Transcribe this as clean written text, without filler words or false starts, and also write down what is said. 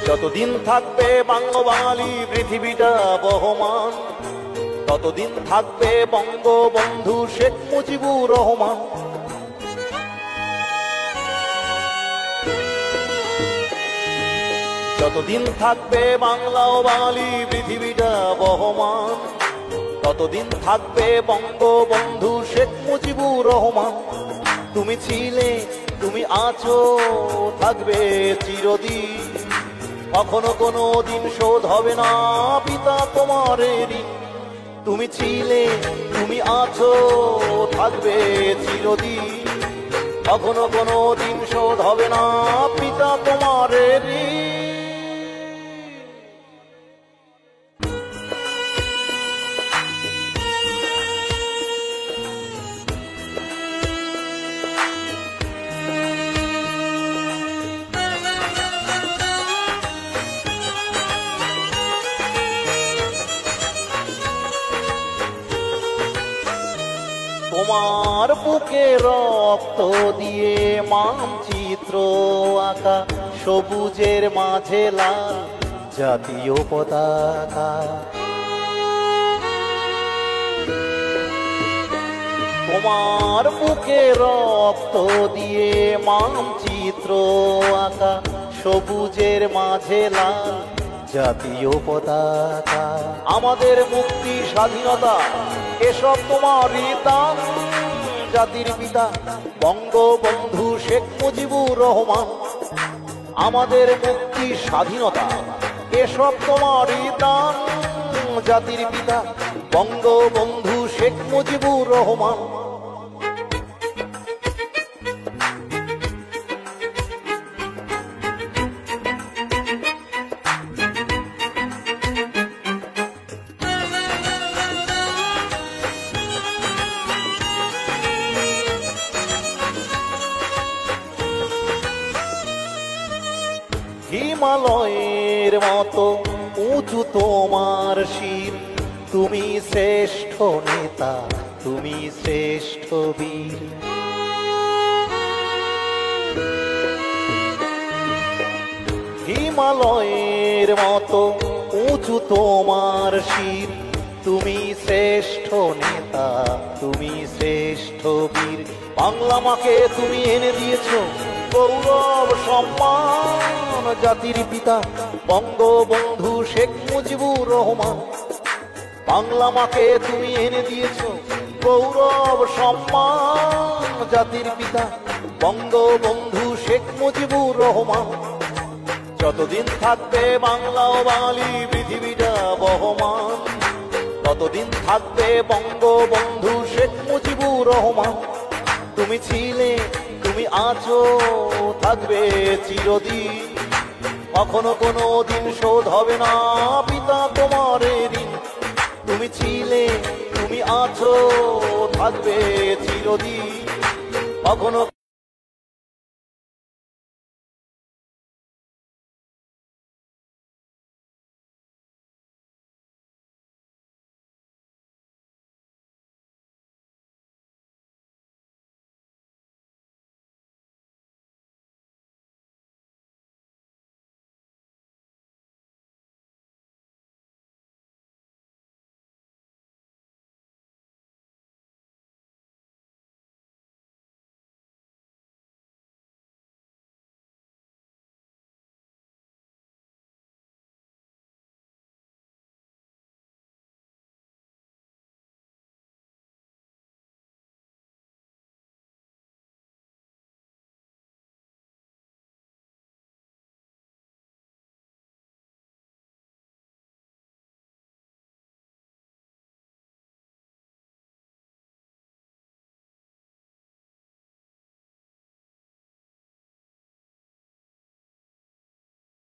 যতদিন থাকবে বাঙালি পৃথিবীটা বহমান, ততদিন থাকবে বঙ্গবন্ধু শেখ মুজিবুর রহমান। যতদিন থাকবে বাংলা ও বাঙালি পৃথিবীটা বহমান, ততদিন থাকবে বঙ্গবন্ধু শেখ মুজিবুর রহমান। তুমি ছিলে, তুমি আছো, থাকবে চিরদিন। কখনো কোনো দিন শোধ হবে না পিতা তোমার ঋণ। তুমি ছিলে, তুমি আছো, থাকবে চিরদিন। কখনো কোনো দিন শোধ হবে না পিতা তোমার ঋণ। তোমার বুকে রক্ত দিয়ে মানচিত্র আঁকা, সবুজের মাঝে লাল জাতীয় পতাকা। তোমার বুকে রক্ত দিয়ে মানচিত্র আঁকা, সবুজের মাঝে লাল জাতীয় পতাকা। আমাদের মুক্তি স্বাধীনতা এসব তোমারই দান। জাতির পিতা বঙ্গবন্ধু শেখ মুজিবুর রহমান। আমাদের মুক্তি স্বাধীনতা এসব তোমারই দান। জাতির পিতা বঙ্গবন্ধু শেখ মুজিবুর রহমান। হিমালয়ের মতো উঁচু তোমার শির, তুমি শ্রেষ্ঠ নেতা, তুমি শ্রেষ্ঠ বীর। হিমালয়ের মতো উঁচু তোমার শির, তুমি শ্রেষ্ঠ নেতা, তুমি শ্রেষ্ঠ বীর। বাংলা মাকে তুমি এনে দিয়েছো গৌরব সম্মান। জাতির পিতা বঙ্গবন্ধু শেখ মুজিবুর রহমান। বাংলা মাকে তুমি এনে দিয়েছো গৌরব সম্মান। জাতির পিতা বঙ্গবন্ধু শেখ মুজিবুর রহমান। যতদিন থাকবে বাংলা ও বাঙালি পৃথিবীটা বহমান, ততদিন থাকবে বঙ্গবন্ধু শেখ মুজিবুর রহমান। তুমি ছিলে, তুমি আছো, থাকবে চিরদিন। কখনো কোনো দিন শোধ হবে না পিতা তোমার ঋণ। তুমি ছিলে, তুমি আছো, থাকবে চিরদিন। কখনো